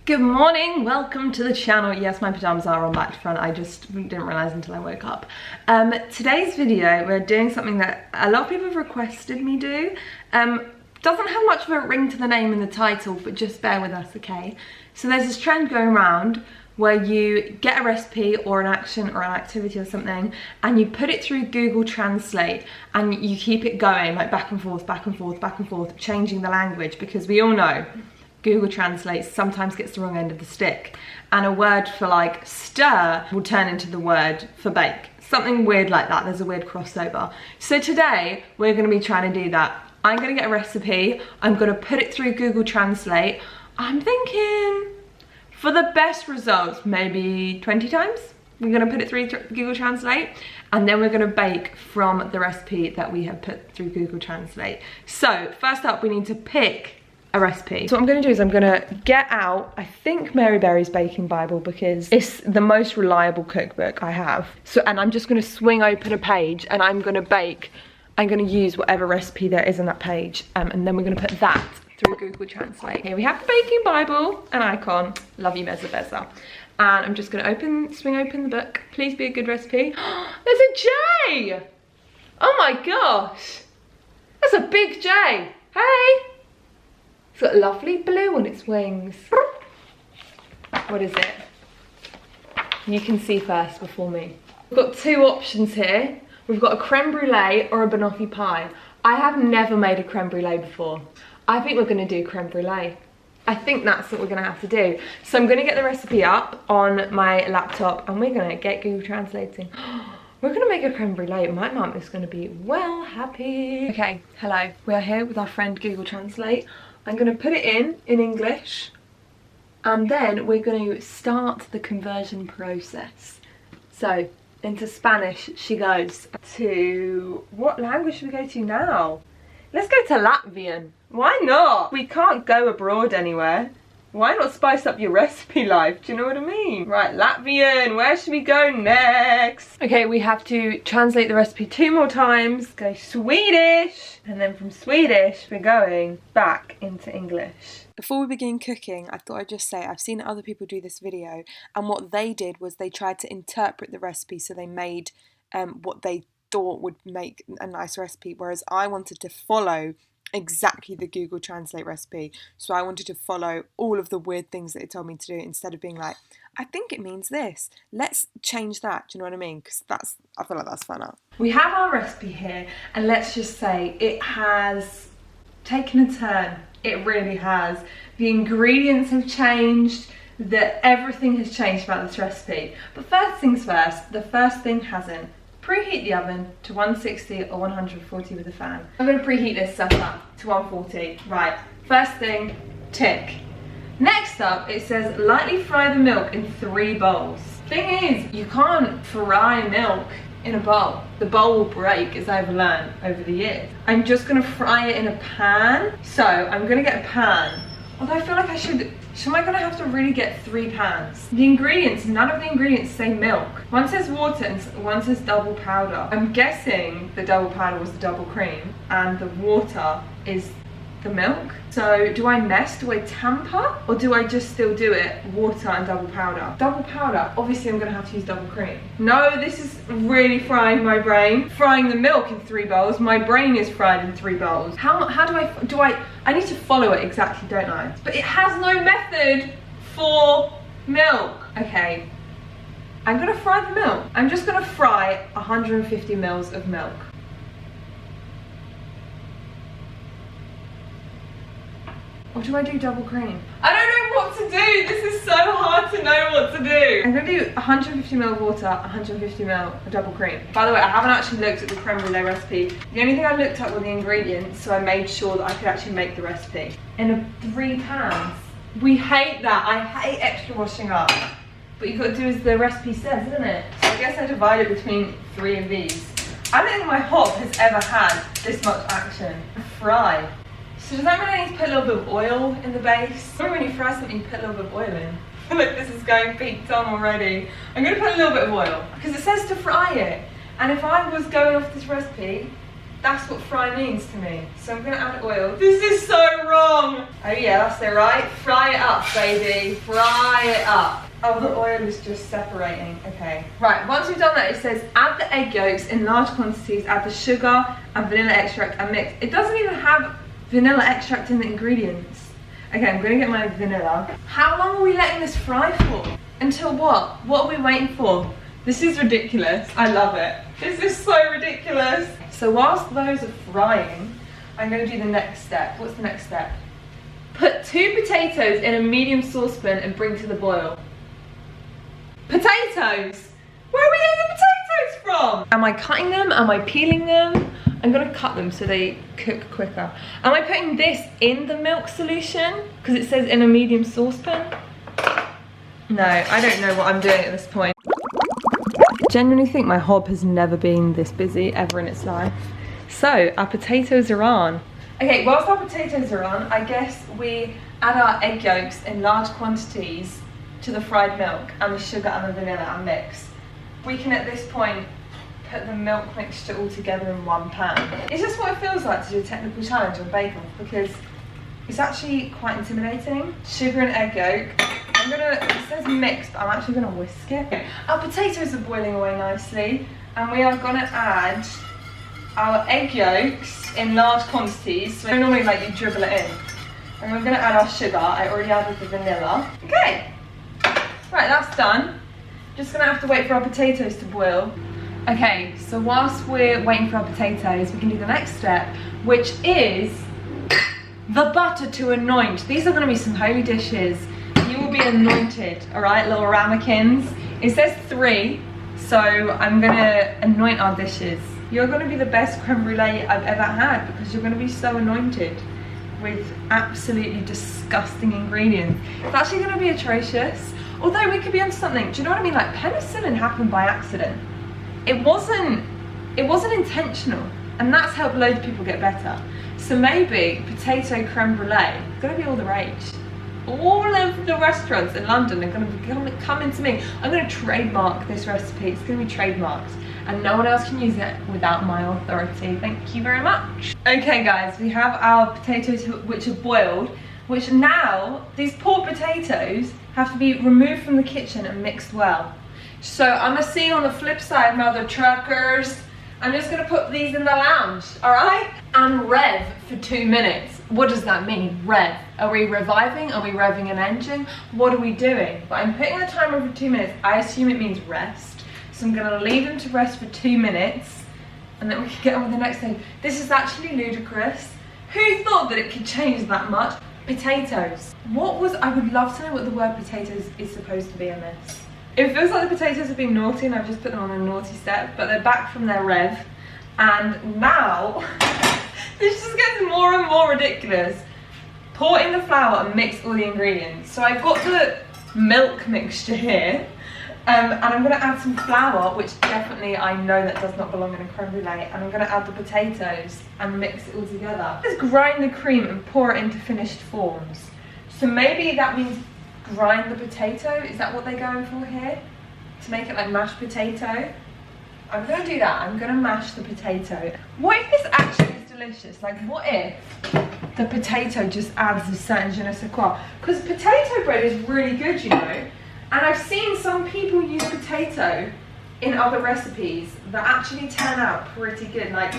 Good morning, welcome to the channel. Yes, my pajamas are on back to front. I just didn't realise until I woke up. Today's video, we're doing something that a lot of people have requested me do. Doesn't have much of a ring to the name in the title, but just bear with us, okay? So there's this trend going around where you get a recipe or an action or an activity or something and you put it through Google Translate and you keep it going like back and forth, back and forth, back and forth, changing the language, because we all know Google Translate sometimes gets the wrong end of the stick, and a word for like stir will turn into the word for bake. Something weird like that. There's a weird crossover. So today we're going to be trying to do that. I'm going to get a recipe. I'm going to put it through Google Translate. I'm thinking for the best results, maybe 20 times. We're going to put it through Google Translate, and then we're going to bake from the recipe that we have put through Google Translate. So first up, we need to pick a recipe. So what I'm going to do is I'm going to get out, I think, Mary Berry's Baking Bible, because it's the most reliable cookbook I have. So, and I'm just going to swing open a page and I'm going to bake. I'm going to use whatever recipe there is on that page, and then we're going to put that through Google Translate. Here we have the Baking Bible, an icon. Love you, Meza Beza. And I'm just going to swing open the book. Please be a good recipe. There's a J! Oh my gosh! That's a big J. Hey! It's got lovely blue on its wings. What is it? You can see first before me. We've got two options here. We've got a creme brulee or a banoffee pie. I have never made a creme brulee before. I think we're gonna do creme brulee. I think that's what we're gonna have to do. So I'm gonna get the recipe up on my laptop and we're gonna get Google translating. We're gonna make a creme brulee. My mum is gonna be well happy. Okay, hello. We're here with our friend Google Translate. I'm going to put it in English, and then we're going to start the conversion process. So into Spanish she goes. To what language should we go to now? Let's go to Latvian. Why not? We can't go abroad anywhere. Why not spice up your recipe life? Do you know what I mean? Right, Latvian, where should we go next? Okay, we have to translate the recipe 2 more times. Go Swedish. And then from Swedish, we're going back into English. Before we begin cooking, I thought I'd just say I've seen other people do this video, and what they did was they tried to interpret the recipe, so they made what they thought would make a nice recipe, whereas I wanted to follow exactly the Google Translate recipe. So I wanted to follow all of the weird things that it told me to do, instead of being like, I think it means this, let's change that. Do you know what I mean? Because I feel like that's funner. We have our recipe here, and let's just say it has taken a turn. It really has. The ingredients have changed, everything has changed about this recipe. But first things first, the first thing hasn't. Preheat the oven to 160 or 140 with a fan. I'm going to preheat this stuff up to 140. Right, first thing, tick. Next up, it says lightly fry the milk in 3 bowls. Thing is, you can't fry milk in a bowl. The bowl will break, as I've learned over the years. I'm just going to fry it in a pan. So I'm going to get a pan. Although I feel like am I going to have to really get 3 pans? The ingredients, none of the ingredients say milk. One says water and one says double powder. I'm guessing the double powder was the double cream and the water is the milk. So do I mess, do I tamper, or do I just still do it water and double powder? Double powder, obviously I'm going to have to use double cream. No, this is really frying my brain. Frying the milk in 3 bowls, my brain is fried in 3 bowls. How do I need to follow it exactly, don't I? But it has no method for milk. Okay, I'm going to fry the milk. I'm just going to fry 150 mils of milk. Or do I do double cream? I don't know what to do. This is so hard to know what to do. I'm gonna do 150 ml of water, 150 ml of double cream. By the way, I haven't actually looked at the creme brulee recipe. The only thing I looked at were the ingredients, so I made sure that I could actually make the recipe. In 3 pans. We hate that. I hate extra washing up. But you've got to do as the recipe says, isn't it? So I guess I divide it between 3 of these. I don't think my hob has ever had this much action. Fry. So does that mean I need to put a little bit of oil in the base? Remember when you fry something, you put a little bit of oil in? I feel like this is going peaked on already. I'm going to put a little bit of oil, because it says to fry it. And if I was going off this recipe, That's what fry means to me. So I'm gonna add oil. This is so wrong. Oh yeah, that's it, right? Fry it up, baby. Fry it up. Oh, the oil is just separating. Okay. Right, once we've done that, it says add the egg yolks in large quantities, add the sugar and vanilla extract and mix. It doesn't even have vanilla extract in the ingredients. Okay, I'm gonna get my vanilla. How long are we letting this fry for? Until what? What are we waiting for? This is ridiculous. I love it. This is so ridiculous. So whilst those are frying, I'm gonna do the next step. What's the next step? Put 2 potatoes in a medium saucepan and bring to the boil. Potatoes! Where are we getting the potatoes from? Am I cutting them? Am I peeling them? I'm gonna cut them so they cook quicker. Am I putting this in the milk solution? Because it says in a medium saucepan. No, I don't know what I'm doing at this point. I genuinely think my hob has never been this busy ever in its life. So, our potatoes are on. Okay, whilst our potatoes are on, I guess we add our egg yolks in large quantities to the fried milk and the sugar and the vanilla and mix. We can at this point put the milk mixture all together in one pan. It's just what it feels like to do a technical challenge on Bake Off because it's actually quite intimidating. Sugar and egg yolk. It says mix, but I'm actually gonna whisk it. Okay. Our potatoes are boiling away nicely and we are gonna add our egg yolks in large quantities. So normally like you dribble it in. And we're gonna add our sugar. I already added the vanilla. Okay. Right, that's done. Just gonna have to wait for our potatoes to boil. Okay, so whilst we're waiting for our potatoes, we can do the next step, which is the butter to anoint. These are gonna be some holy dishes. You will be anointed, all right, little ramekins. It says 3, so I'm gonna anoint our dishes. You're gonna be the best creme brulee I've ever had because you're gonna be so anointed with absolutely disgusting ingredients. It's actually gonna be atrocious. Although we could be onto something. Do you know what I mean? Like penicillin happened by accident. It wasn't intentional, and that's helped loads of people get better. So maybe potato creme brulee is gonna be all the rage. All of the restaurants in London are gonna be coming to me. I'm gonna trademark this recipe. It's gonna be trademarked, and no one else can use it without my authority. Thank you very much. Okay, guys, we have our potatoes which are boiled. Which now, these poor potatoes have to be removed from the kitchen and mixed well. So I'm gonna see you on the flip side, mother truckers. I'm just gonna put these in the lounge, all right? And rev for 2 minutes. What does that mean, rev? Are we reviving? Are we revving an engine? What are we doing? But I'm putting a timer for 2 minutes. I assume it means rest. So I'm gonna leave them to rest for 2 minutes and then we can get on with the next thing. This is actually ludicrous. Who thought that it could change that much? Potatoes. I would love to know what the word potatoes is supposed to be in this. It feels like the potatoes have been naughty and I've just put them on a naughty step, but they're back from their rev. And now, this just gets more and more ridiculous. Pour in the flour and mix all the ingredients. So I've got the milk mixture here. And I'm going to add some flour, which definitely I know that does not belong in a creme brulee. And I'm going to add the potatoes and mix it all together. Just grind the cream and pour it into finished forms. So maybe that means grind the potato. Is that what they're going for here? To make it like mashed potato? I'm going to do that. I'm going to mash the potato. What if this actually is delicious? Like, what if the potato just adds a certain je ne sais quoi? Because potato bread is really good, you know. And I've seen some people use potato in other recipes that actually turn out pretty good. Like,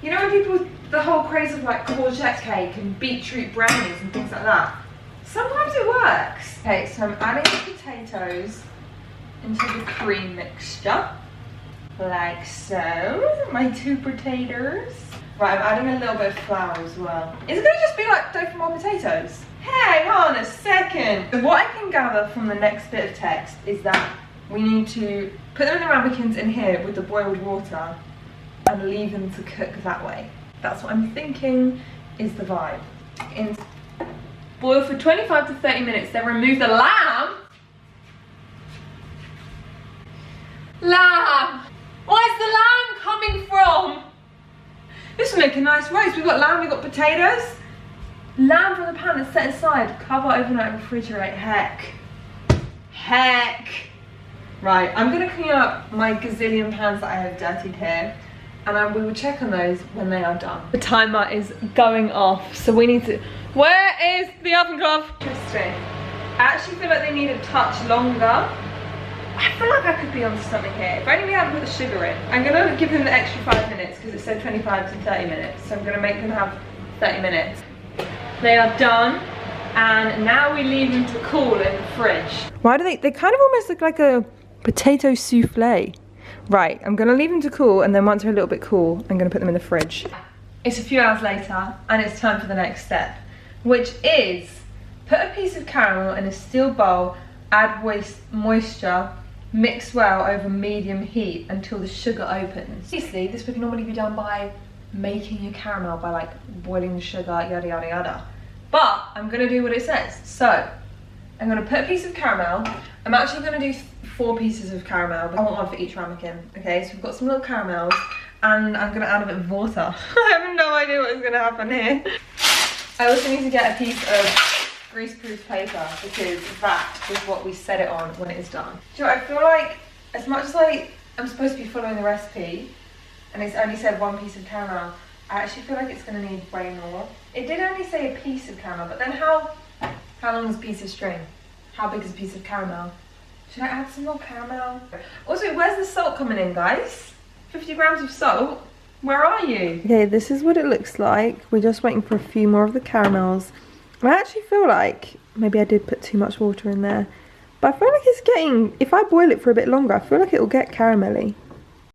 you know when people, the whole craze of like courgette cake and beetroot brownies and things like that? Sometimes it works. Okay, so I'm adding the potatoes into the cream mixture. Like so. My 2 potatoes. Right, I'm adding a little bit of flour as well. Is it going to just be like dough from our potatoes? Hang on a second. So what I can gather from the next bit of text is that we need to put them in the ramekins in here with the boiled water and leave them to cook that way. That's what I'm thinking is the vibe. Boil for 25 to 30 minutes, then remove the lamb. Lamb! Where's the lamb coming from? This will make a nice roast. We've got lamb, we've got potatoes. Lamb from the pan is set aside. Cover overnight, refrigerate. Heck. Right, I'm gonna clean up my gazillion pans that I have dirtied here. and we will check on those when they are done. The timer is going off, so we need to... Where is the oven glove? Interesting. I actually feel like they need a touch longer. I feel like I could be on something here. If only we haven't put the sugar in. I'm gonna give them the extra 5 minutes because it said 25 to 30 minutes. So I'm gonna make them have 30 minutes. They are done, and now we leave them to cool in the fridge. Why do they kind of almost look like a potato souffle. Right, I'm gonna leave them to cool, and then once they're a little bit cool, I'm gonna put them in the fridge. It's a few hours later, and it's time for the next step, which is put a piece of caramel in a steel bowl, add moisture, mix well over medium heat until the sugar opens. Obviously, this would normally be done by making your caramel, by like boiling the sugar, yada yada yada. But I'm gonna do what it says. So, I'm gonna put a piece of caramel. I'm actually gonna do 4 pieces of caramel, but I want one for each ramekin. Okay, so we've got some little caramels, and I'm gonna add a bit of water. I have no idea what is gonna happen here. I also need to get a piece of greaseproof paper, because that is what we set it on when it is done. Do you know what, I feel like, as much as like I'm supposed to be following the recipe, and it's only said 1 piece of caramel, I actually feel like it's gonna need way more. It did only say a piece of caramel, but then how long is a piece of string? How big is a piece of caramel? Should I add some more caramel? Also, where's the salt coming in, guys? 50 grams of salt? Where are you? Okay, this is what it looks like. We're just waiting for a few more of the caramels. I actually feel like maybe I did put too much water in there, but I feel like it's getting, if I boil it for a bit longer, I feel like it will get caramelly.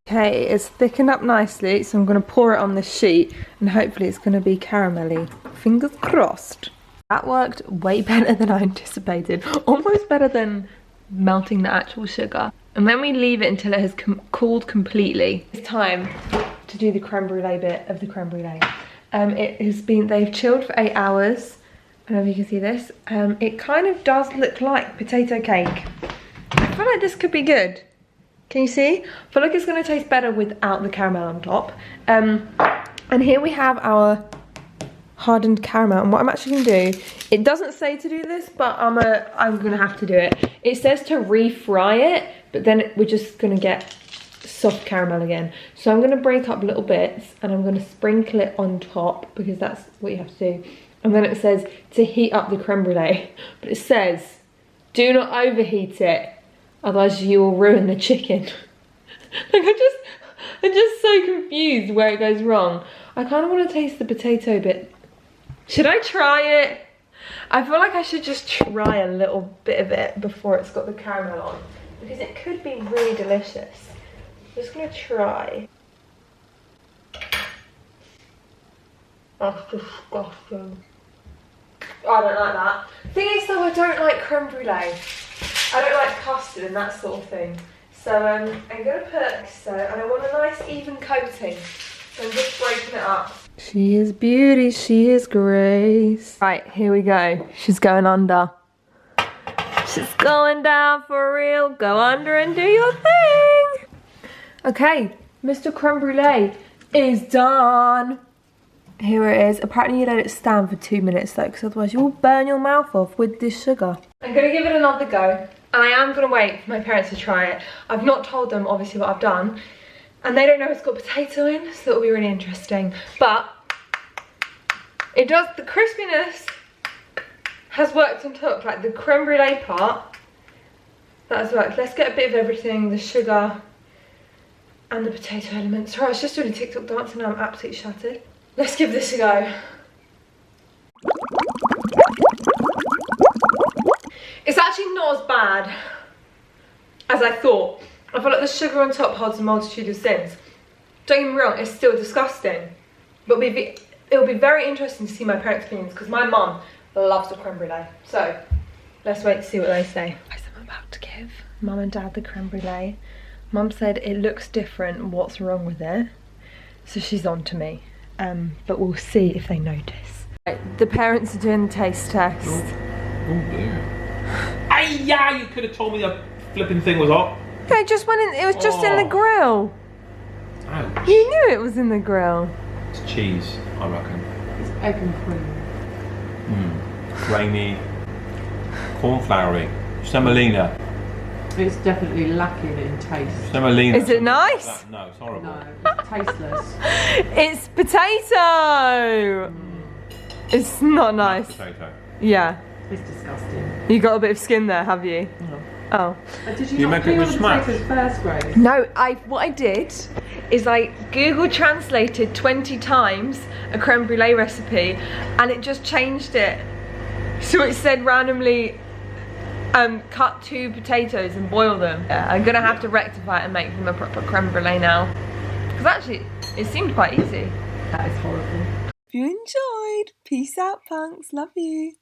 Okay, it's thickened up nicely, so I'm going to pour it on this sheet, and hopefully it's going to be caramelly. Fingers crossed. That worked way better than I anticipated. Almost better than melting the actual sugar. And then we leave it until it has cooled completely. It's time to do the creme brulee bit of the creme brulee. They've chilled for 8 hours. I don't know if you can see this. It kind of does look like potato cake. I feel like this could be good. Can you see? I feel like it's going to taste better without the caramel on top. And here we have our hardened caramel. And what I'm actually going to do, it doesn't say to do this, but I'm going to have to do it. It says to refry it, but then we're just going to get soft caramel again. So I'm going to break up little bits, and I'm going to sprinkle it on top, because that's what you have to do. And then it says to heat up the creme brulee, but it says do not overheat it, otherwise you will ruin the chicken. Like I'm just so confused where it goes wrong. I kind of want to taste the potato bit. Should I try it? I feel like I should just try a little bit of it before it's got the caramel on, because it could be really delicious. I'm just gonna try. That's disgusting. I don't like that. Thing is though, I don't like creme brulee. I don't like custard and that sort of thing. So I'm gonna put and I want a nice even coating. So I'm just breaking it up. She is beauty, she is grace. Right, here we go. She's going under. She's going down for real. Go under and do your thing. Okay, Mr. Creme Brulee is done. Here it is. Apparently you let it stand for 2 minutes though, because otherwise you will burn your mouth off with this sugar. I'm going to give it another go. And I am going to wait for my parents to try it. I've not told them obviously what I've done. And they don't know it's got potato in, so it'll be really interesting. But it does, the crispiness has worked on top, like the creme brulee part, that has worked. Let's get a bit of everything, the sugar and the potato elements. Sorry, I was just doing a TikTok dance and now I'm absolutely shattered. Let's give this a go. It's actually not as bad as I thought. I feel like the sugar on top holds a multitude of sins. Don't get me wrong, it's still disgusting. But it'll be very interesting to see my parents' opinions, because my mum loves the creme brulee. So, let's wait to see what they say. I'm about to give mum and dad the creme brulee. Mum said it looks different, what's wrong with it? So she's on to me. But we'll see if they notice. Right, the parents are doing the taste test. Oh dear. Aye, you could have told me the flipping thing was hot. Okay, just went in, it was just in the grill. Ouch. You knew it was in the grill. It's cheese, I reckon. It's egg and cream. Creamy, corn floury, semolina. It's definitely lacking in taste. Semolina. Is it nice? No, it's horrible. No, it's tasteless. It's potato! It's not nice. Potato. Yeah. It's disgusting. You got a bit of skin there, have you? No. Oh. Did You you make not it peel with the smash? potatoes first, Grace? No, what I did is I Google translated 20 times a creme brulee recipe and it just changed it. So it said randomly cut 2 potatoes and boil them. Yeah, I'm gonna have to rectify it and make them a proper creme brulee now. Because actually, it seemed quite easy. That is horrible. If you enjoyed, peace out punks, love you.